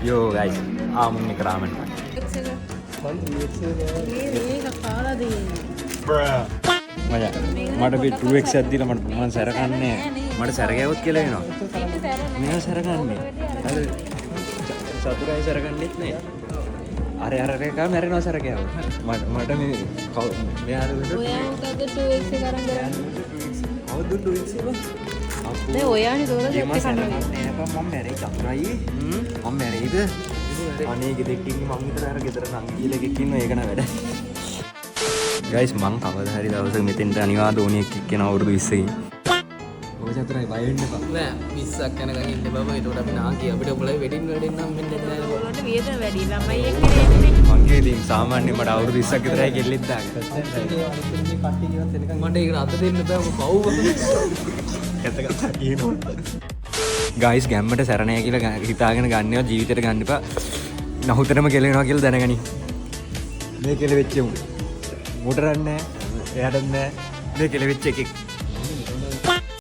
Yo guys, ආමුන් එක රාමන්. මට බි 2x එකක් දීලා මම සැරකන්නේ මට සැරගෑවොත් කියලා වෙනවා. මෙයා සැරකන්නේ. අර සතුරයි සැරකන්නේත් නෑ. අර එක මැරෙනවා සැරගෑව. මට මේ මෙයාට ඔයා මොකද 2x එක අරන් ගන්නේ? කවුද 2x එක? දැන් ඔයානේ දොර දෙක කනවා. මම මැරෙයි චතුරයි. මම මැරෙයිද? අනේ ගෙදෙක් ඉන්නේ මම විතර අර ගෙදර නම් කියලා එකෙක් ඉන්නවා ඒක නෑ වැඩ. ගයිස් මං කවදා හරි දවසක මෙතෙන්ට අනිවාර්ය ඕනියක් එක්කන අවුරුදු 20කින්. ඔය චතුරයි බය වෙන්න එපා. නෑ 20ක් යනකම් ඉන්න බබා. ඒකට අපි නාකි අපිට ඔයගොල්ලෝ වෙඩින් නම් වෙන්නේ නැහැ. ඔයාලට වියදම වැඩි ළමයි එක්කනේ එන්නේ. මං කියදී සාමාන්‍යයෙන් මට අවුරුදු 20ක් විතරයි කෙල්ලෙක් දාගන්න. මට ඒක අත දෙන්න බෑ. ඔබ පව් කතා කියනවා. ගයිස් ගැම්මට සැරණය කියලා හිතාගෙන ගන්නවා ජීවිතේට ගන්න එපා. නහුතරම කෙලෙනවා කියලා දැනගනි. මේ කෙලෙ වෙච්ච උන්. මොටරන්නේ නැහැ. එයාට නැහැ. මේ කෙලෙ වෙච්ච එකෙක්.